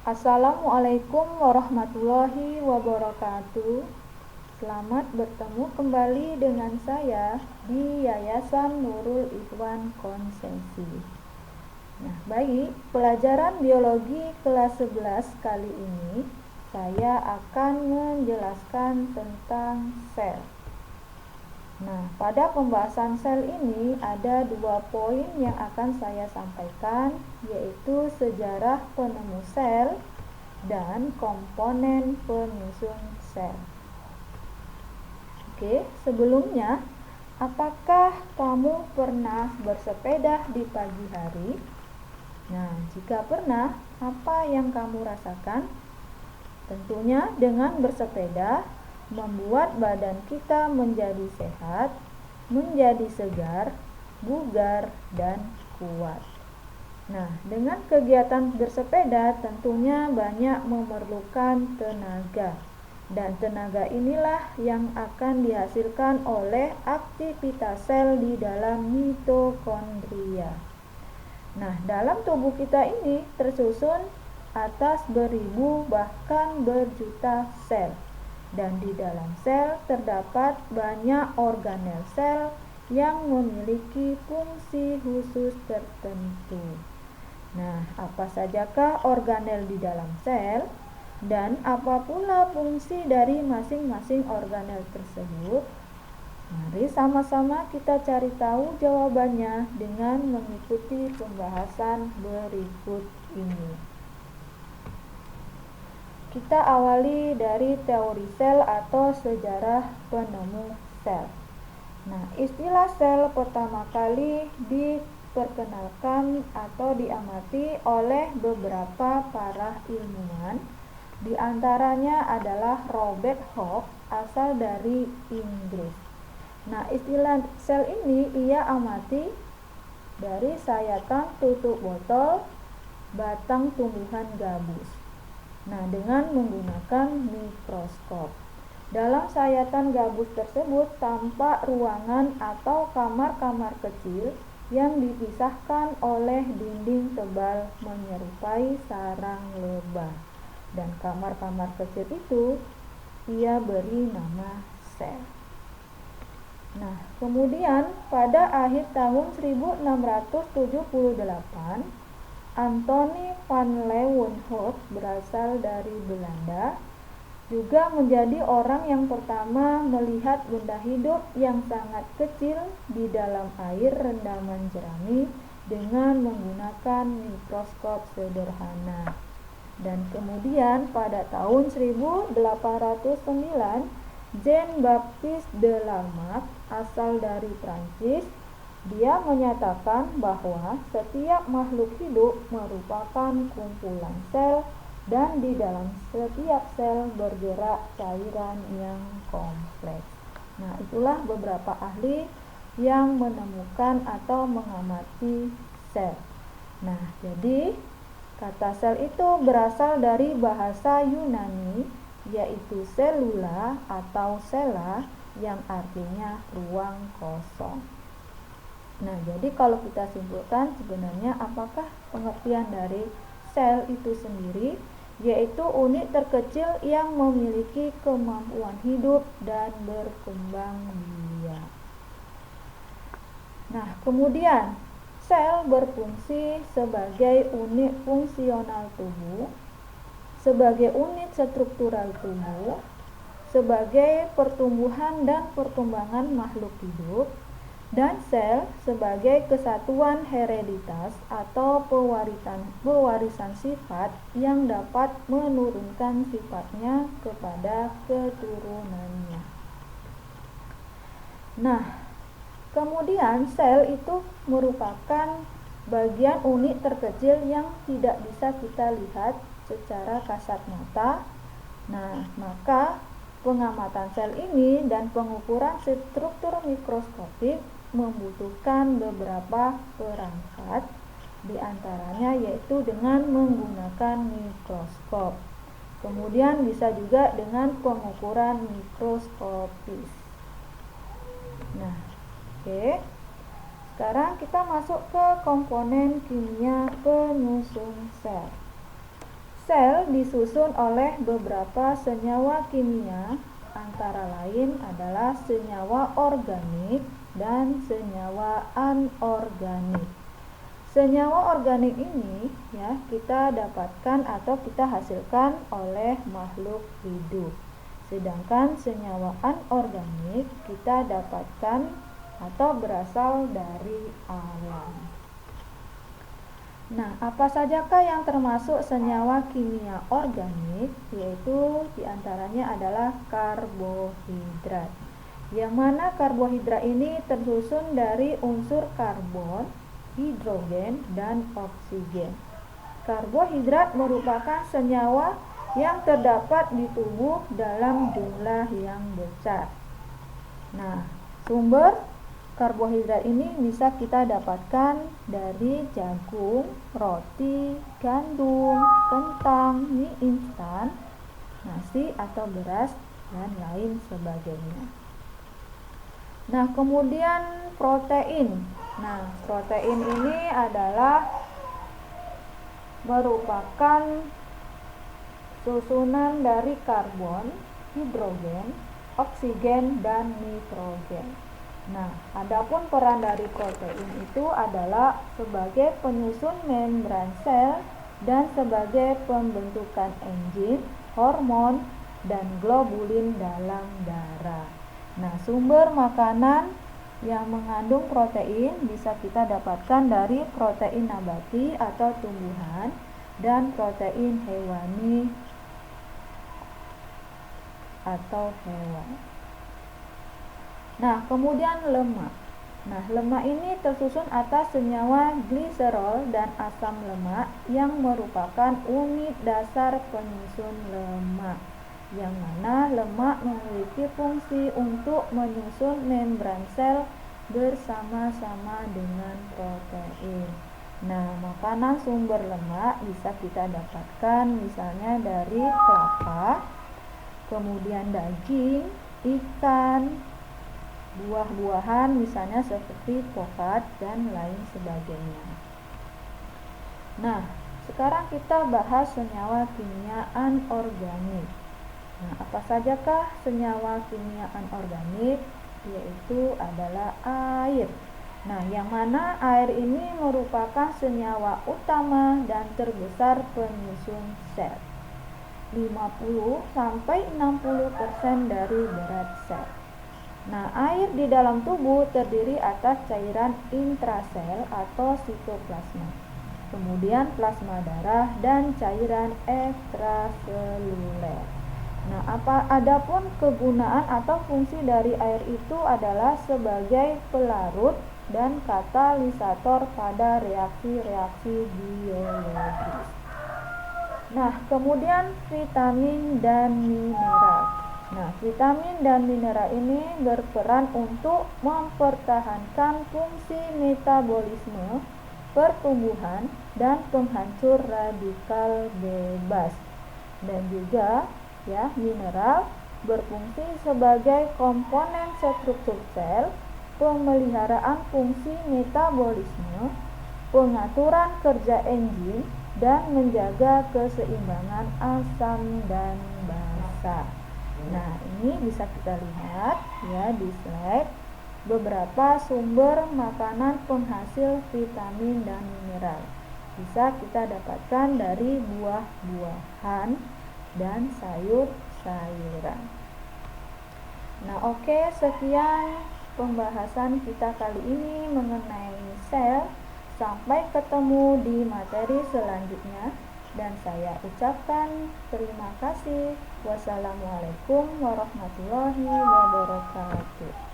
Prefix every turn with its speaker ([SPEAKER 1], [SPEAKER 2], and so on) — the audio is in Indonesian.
[SPEAKER 1] Assalamualaikum warahmatullahi wabarakatuh. Selamat bertemu kembali dengan saya di Yayasan Nurul Ikhwan Konsesi. Nah, baik, pelajaran biologi kelas 11 kali ini saya akan menjelaskan tentang sel. Nah, pada pembahasan sel ini ada 2 poin yang akan saya sampaikan, yaitu sejarah penemu sel dan komponen penyusun sel. Oke, sebelumnya, apakah kamu pernah bersepeda di pagi hari? Nah, jika pernah, apa yang kamu rasakan? Tentunya dengan bersepeda membuat badan kita menjadi sehat, menjadi segar, bugar, dan kuat. Nah, dengan kegiatan bersepeda tentunya banyak memerlukan tenaga. Dan tenaga inilah yang akan dihasilkan oleh aktivitas sel di dalam mitokondria. Nah, dalam tubuh kita ini tersusun atas beribu bahkan berjuta sel. Dan di dalam sel terdapat banyak organel sel yang memiliki fungsi khusus tertentu. Nah, apa sajakah organel di dalam sel? Dan apa pula fungsi dari masing-masing organel tersebut? Mari sama-sama kita cari tahu jawabannya dengan mengikuti pembahasan berikut ini. Kita awali dari teori sel atau sejarah penemu sel. Nah, istilah sel pertama kali diperkenalkan atau diamati oleh beberapa para ilmuwan. Di antaranya adalah Robert Hooke, asal dari Inggris. Nah, istilah sel ini ia amati dari sayatan tutup botol batang tumbuhan gabus. Nah, dengan menggunakan mikroskop. Dalam sayatan gabus tersebut tampak ruangan atau kamar-kamar kecil yang dipisahkan oleh dinding tebal menyerupai sarang lebah. Dan kamar-kamar kecil itu ia beri nama sel. Nah, kemudian pada akhir tahun 1678, Anthony van Leeuwenhoek berasal dari Belanda, juga menjadi orang yang pertama melihat benda hidup yang sangat kecil di dalam air rendaman jerami dengan menggunakan mikroskop sederhana. Dan kemudian pada tahun 1809, Jean-Baptiste de Lamarck, asal dari Prancis, dia menyatakan bahwa setiap makhluk hidup merupakan kumpulan sel dan di dalam setiap sel bergerak cairan yang kompleks. Nah, itulah beberapa ahli yang menemukan atau mengamati sel. Nah, jadi kata sel itu berasal dari bahasa Yunani, yaitu selula atau sela, yang artinya ruang kosong. Nah, jadi kalau kita simpulkan sebenarnya apakah pengertian dari sel itu sendiri? Yaitu unit terkecil yang memiliki kemampuan hidup dan berkembang biak. Nah, kemudian sel berfungsi sebagai unit fungsional tubuh, sebagai unit struktural tubuh, sebagai pertumbuhan dan perkembangan makhluk hidup, dan sel sebagai kesatuan hereditas atau pewarisan sifat yang dapat menurunkan sifatnya kepada keturunannya. Nah, kemudian sel itu merupakan bagian unit terkecil yang tidak bisa kita lihat secara kasat mata. Nah, maka pengamatan sel ini dan pengukuran struktur mikroskopik membutuhkan beberapa perangkat, di antaranya yaitu dengan menggunakan mikroskop. Kemudian bisa juga dengan pengukuran mikroskopis. Nah, oke. Sekarang kita masuk ke komponen kimia penyusun sel. Sel disusun oleh beberapa senyawa kimia, antara lain adalah senyawa organik dan senyawa anorganik. Senyawa organik ini ya kita dapatkan atau kita hasilkan oleh makhluk hidup. Sedangkan senyawa anorganik kita dapatkan atau berasal dari alam. Nah, apa sajakah yang termasuk senyawa kimia organik? Yaitu diantaranya adalah karbohidrat. Yang mana karbohidrat ini tersusun dari unsur karbon, hidrogen, dan oksigen. Karbohidrat merupakan senyawa yang terdapat di tubuh dalam jumlah yang besar. Nah, sumber karbohidrat ini bisa kita dapatkan dari jagung, roti, gandum, kentang, mie instan, nasi atau beras, dan lain sebagainya. Nah, kemudian protein. Nah, protein ini adalah merupakan susunan dari karbon, hidrogen, oksigen, dan nitrogen. Nah, adapun peran dari protein itu adalah sebagai penyusun membran sel dan sebagai pembentukan enzim, hormon, dan globulin dalam darah. Nah, sumber makanan yang mengandung protein bisa kita dapatkan dari protein nabati atau tumbuhan dan protein hewani atau hewan. Nah, kemudian lemak. Nah, lemak ini tersusun atas senyawa gliserol dan asam lemak yang merupakan unit dasar penyusun lemak. Yang mana lemak memiliki fungsi untuk menyusun membran sel bersama-sama dengan protein. Nah, makanan sumber lemak bisa kita dapatkan misalnya dari kelapa, kemudian daging, ikan, buah-buahan misalnya seperti pokat dan lain sebagainya. Nah, sekarang kita bahas senyawa kimia anorganik. Nah, apa sajakah senyawa kimia anorganik? Yaitu adalah air. Nah, yang mana air ini merupakan senyawa utama dan terbesar penyusun sel. 50-60% dari berat sel. Nah, air di dalam tubuh terdiri atas cairan intrasel atau sitoplasma, kemudian plasma darah dan cairan ekstraseluler. Nah, adapun kegunaan atau fungsi dari air itu adalah sebagai pelarut dan katalisator pada reaksi-reaksi biologis. Nah, kemudian vitamin dan mineral. Nah, vitamin dan mineral ini berperan untuk mempertahankan fungsi metabolisme, pertumbuhan, dan penghancur radikal bebas. Dan juga mineral berfungsi sebagai komponen struktur sel, pemeliharaan fungsi metabolisme, pengaturan kerja enzim, dan menjaga keseimbangan asam dan basa. Nah, ini bisa kita lihat ya di slide beberapa sumber makanan penghasil vitamin dan mineral. Bisa kita dapatkan dari buah-buahan dan sayur-sayuran. Nah, oke, sekian pembahasan kita kali ini mengenai sel. Sampai ketemu di materi selanjutnya dan saya ucapkan terima kasih. Wassalamualaikum warahmatullahi wabarakatuh.